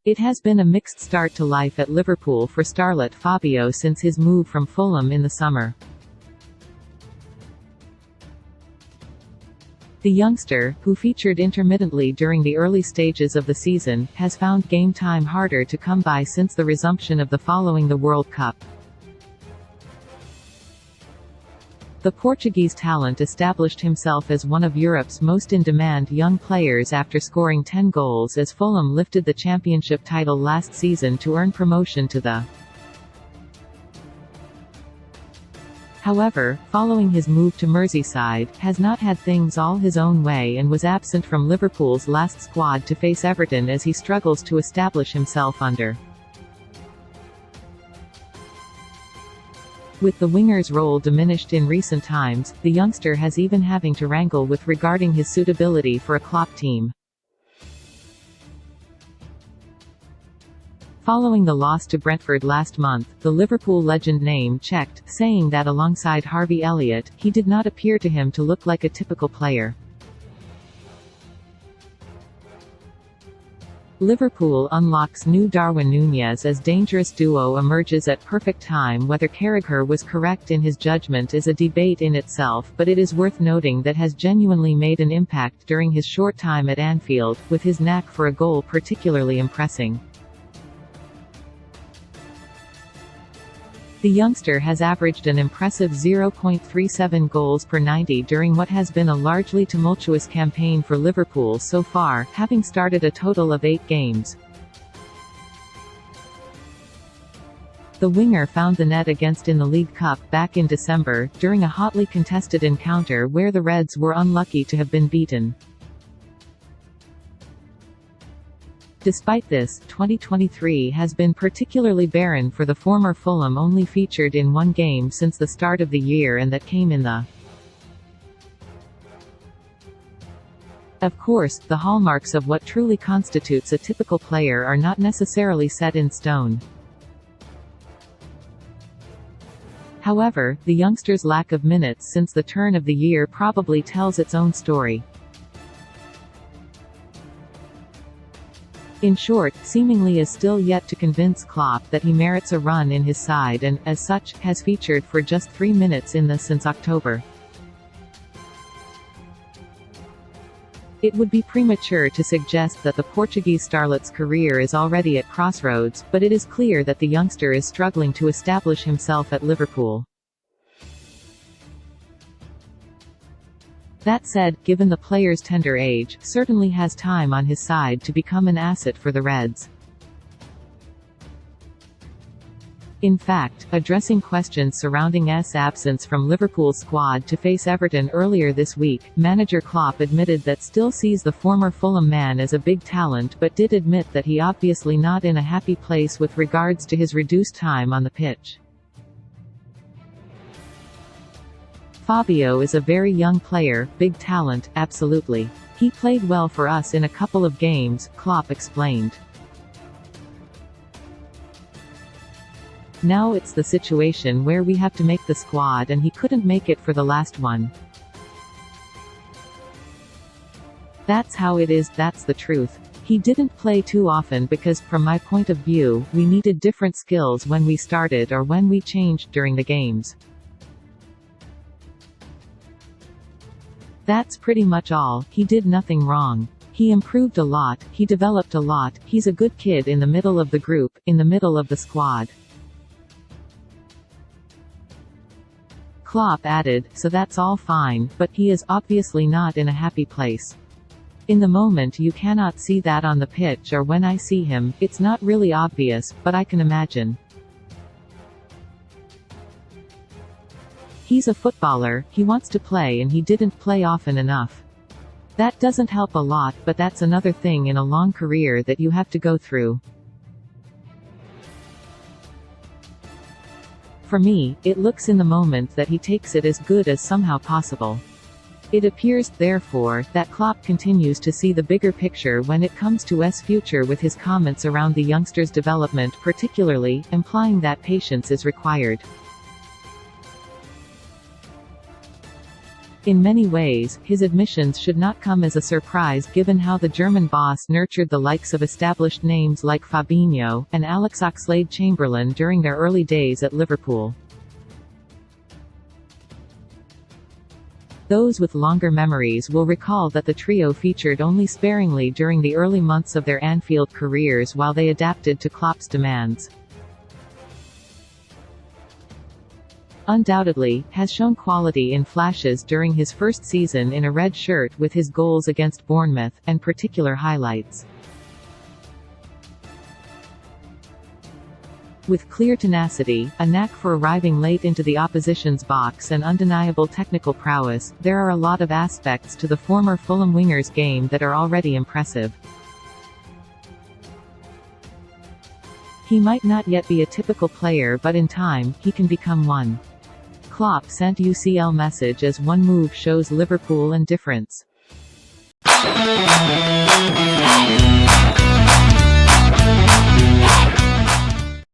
It has been a mixed start to life at Liverpool for starlet Fabinho since his move from Fulham in the summer. The youngster, who featured intermittently during the early stages of the season, has found game time harder to come by since the resumption of the following the World Cup. The Portuguese talent established himself as one of Europe's most in-demand young players after scoring 10 goals as Fulham lifted the championship title last season to earn promotion to the. However, following his move to Merseyside, has not had things all his own way and was absent from Liverpool's last squad to face Everton as he struggles to establish himself under. With the winger's role diminished in recent times, the youngster has even having to wrangle with regarding his suitability for a Klopp team. Following the loss to Brentford last month, the Liverpool legend name-checked, saying that alongside Harvey Elliott, he did not appear to him to look like a typical player. Liverpool unlocks new Darwin Núñez as dangerous duo emerges at perfect time. Whether Carragher was correct in his judgment is a debate in itself, but it is worth noting that has genuinely made an impact during his short time at Anfield, with his knack for a goal particularly impressing. The youngster has averaged an impressive 0.37 goals per 90 during what has been a largely tumultuous campaign for Liverpool so far, having started a total of 8 games. The winger found the net against in the League Cup back in December, during a hotly contested encounter where the Reds were unlucky to have been beaten. Despite this, 2023 has been particularly barren for the former Fulham, only featured in 1 game since the start of the year, and that came in the. Of course, the hallmarks of what truly constitutes a typical player are not necessarily set in stone. However, the youngster's lack of minutes since the turn of the year probably tells its own story. In short, seemingly is still yet to convince Klopp that he merits a run in his side and, as such, has featured for just 3 minutes in the since October. It would be premature to suggest that the Portuguese starlet's career is already at crossroads, but it is clear that the youngster is struggling to establish himself at Liverpool. That said, given the player's tender age, certainly has time on his side to become an asset for the Reds. In fact, addressing questions surrounding S' absence from Liverpool's squad to face Everton earlier this week, manager Klopp admitted that still sees the former Fulham man as a big talent, but did admit that he obviously not in a happy place with regards to his reduced time on the pitch. Fabinho is a very young player, big talent, absolutely. He played well for us in a couple of games, Klopp explained. Now it's the situation where we have to make the squad and he couldn't make it for the last one. That's how it is, that's the truth. He didn't play too often because, from my point of view, we needed different skills when we started or when we changed during the games. That's pretty much all. He did nothing wrong. He improved a lot, he developed a lot, he's a good kid in the middle of the group, in the middle of the squad. Klopp added, so that's all fine, but he is obviously not in a happy place. In the moment you cannot see that on the pitch, or when I see him, it's not really obvious, but I can imagine. He's a footballer, he wants to play and he didn't play often enough. That doesn't help a lot, but that's another thing in a long career that you have to go through. For me, it looks in the moment that he takes it as good as somehow possible. It appears, therefore, that Klopp continues to see the bigger picture when it comes to S' future, with his comments around the youngster's development particularly, implying that patience is required. In many ways, his admissions should not come as a surprise given how the German boss nurtured the likes of established names like Fabinho and Alex Oxlade-Chamberlain during their early days at Liverpool. Those with longer memories will recall that the trio featured only sparingly during the early months of their Anfield careers while they adapted to Klopp's demands. Undoubtedly, has shown quality in flashes during his first season in a red shirt with his goals against Bournemouth, and particular highlights. With clear tenacity, a knack for arriving late into the opposition's box and undeniable technical prowess, there are a lot of aspects to the former Fulham winger's game that are already impressive. He might not yet be a typical player, but in time, he can become one. Klopp sent UCL message as one move shows Liverpool and difference.